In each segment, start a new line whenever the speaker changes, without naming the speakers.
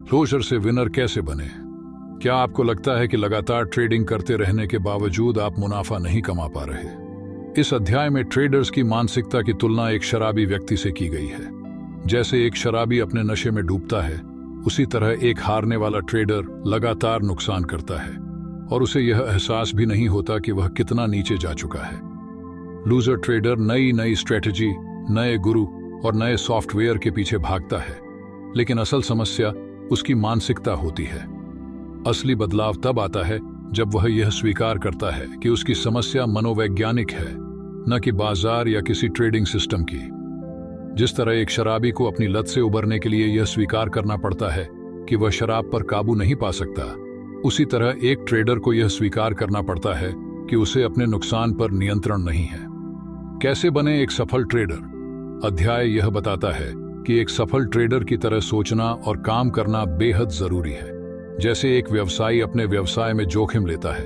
Closure से winner कैसे बने? क्या आपको लगता है कि लगातार ट्रेडिंग करते रहने के बावजूद आप मुनाफा नहीं कमा पा रहे? इस अध्याय में ट्रेडर्स की मानसिकता की तुलना एक शराबी व्यक्ति से की गई है। जैसे एक शराबी अपने नशे में डूबता है, उसी तरह एक हारने वाला ट्रेडर लगातार नुकसान करता है और उसे यह एहसास भी नहीं होता कि वह कितना नीचे जा चुका है। लूजर ट्रेडर नई स्ट्रेटजी, नए गुरु और नए सॉफ्टवेयर के पीछे भागता है, लेकिन असल समस्या उसकी मानसिकता होती है। असली बदलाव तब आता है जब वह यह स्वीकार करता है कि उसकी समस्या मनोवैज्ञानिक है, न कि बाजार या किसी ट्रेडिंग सिस्टम की। जिस तरह एक शराबी को अपनी लत से उबरने के लिए यह स्वीकार करना पड़ता है कि वह शराब पर काबू नहीं पा सकता, उसी तरह एक ट्रेडर को यह स्वीकार करना पड़ता है कि उसे अपने नुकसान पर नियंत्रण नहीं है। कैसे बने एक सफल ट्रेडर? अध्याय यह बताता है कि एक सफल ट्रेडर की तरह सोचना और काम करना बेहद जरूरी है। जैसे एक व्यवसायी अपने व्यवसाय में जोखिम लेता है,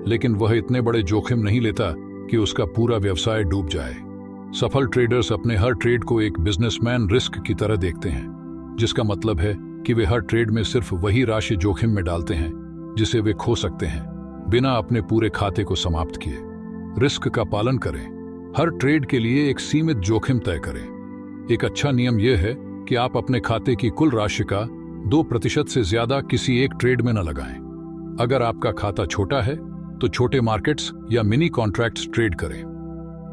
लेकिन वह इतने बड़े जोखिम नहीं लेता कि उसका पूरा व्यवसाय डूब जाए। सफल ट्रेडर्स अपने हर ट्रेड को एक बिजनेसमैन रिस्क की तरह देखते हैं, जिसका मतलब है कि वे हर ट्रेड में सिर्फ वही राशि जोखिम में डालते हैं जिसे वे खो सकते हैं, बिना अपने पूरे खाते को समाप्त किए। रिस्क का पालन करें। हर ट्रेड के लिए एक सीमित जोखिम तय करें। एक अच्छा नियम यह है कि आप अपने खाते की कुल राशि का 2% से ज्यादा किसी एक ट्रेड में न लगाएं। अगर आपका खाता छोटा है तो छोटे मार्केट्स या मिनी कॉन्ट्रैक्ट्स ट्रेड करें।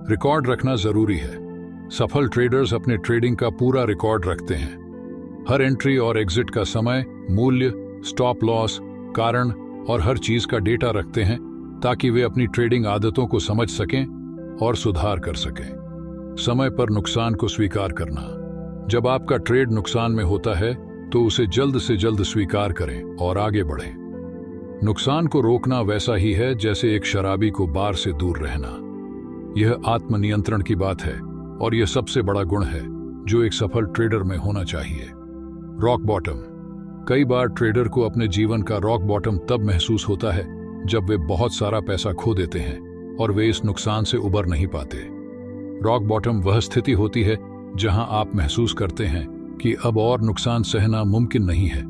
रिकॉर्ड रखना जरूरी है। सफल ट्रेडर्स अपने ट्रेडिंग का पूरा रिकॉर्ड रखते हैं। हर एंट्री और एग्जिट का समय, मूल्य, स्टॉप लॉस, कारण और हर चीज का डेटा रखते हैं ताकि वे अपनी ट्रेडिंग आदतों को समझ सकें और सुधार कर सकें। समय पर नुकसान को स्वीकार करना। जब आपका ट्रेड नुकसान में होता है तो उसे जल्द से जल्द स्वीकार करें और आगे बढ़ें। नुकसान को रोकना वैसा ही है जैसे एक शराबी को बार से दूर रहना। यह आत्मनियंत्रण की बात है और यह सबसे बड़ा गुण है जो एक सफल ट्रेडर में होना चाहिए। Rock bottom. कई बार ट्रेडर को अपने जीवन का रॉक बॉटम तब महसूस होता है जब वे बहुत सारा पैसा खो देते हैं और वे इस नुकसान से उबर नहीं पाते। रॉक बॉटम वह स्थिति होती है जहां आप महसूस करते हैं कि अब और नुकसान सहना मुमकिन नहीं है।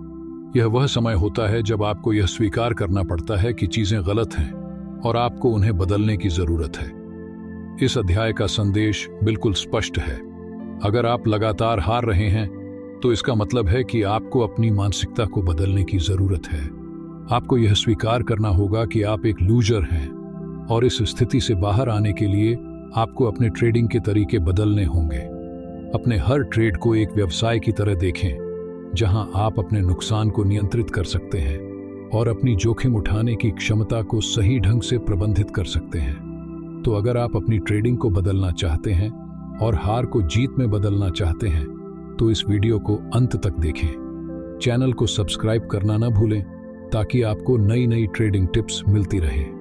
यह वह समय होता है जब आपको यह स्वीकार करना पड़ता है कि चीजें गलत हैं और आपको उन्हें बदलने की जरूरत है। इस अध्याय का संदेश बिल्कुल स्पष्ट है। अगर आप लगातार हार रहे हैं तो इसका मतलब है कि आपको अपनी मानसिकता को बदलने की जरूरत है। आपको यह स्वीकार करना होगा कि आप एक लूजर हैं और इस स्थिति से बाहर आने के लिए आपको अपने ट्रेडिंग के तरीके बदलने होंगे। अपने हर ट्रेड को एक व्यवसाय की तरह देखें जहां आप अपने नुकसान को नियंत्रित कर सकते हैं और अपनी जोखिम उठाने की क्षमता को सही ढंग से प्रबंधित कर सकते हैं। तो अगर आप अपनी ट्रेडिंग को बदलना चाहते हैं और हार को जीत में बदलना चाहते हैं तो इस वीडियो को अंत तक देखें। चैनल को सब्सक्राइब करना न भूलें ताकि आपको नई ट्रेडिंग टिप्स मिलती रहे।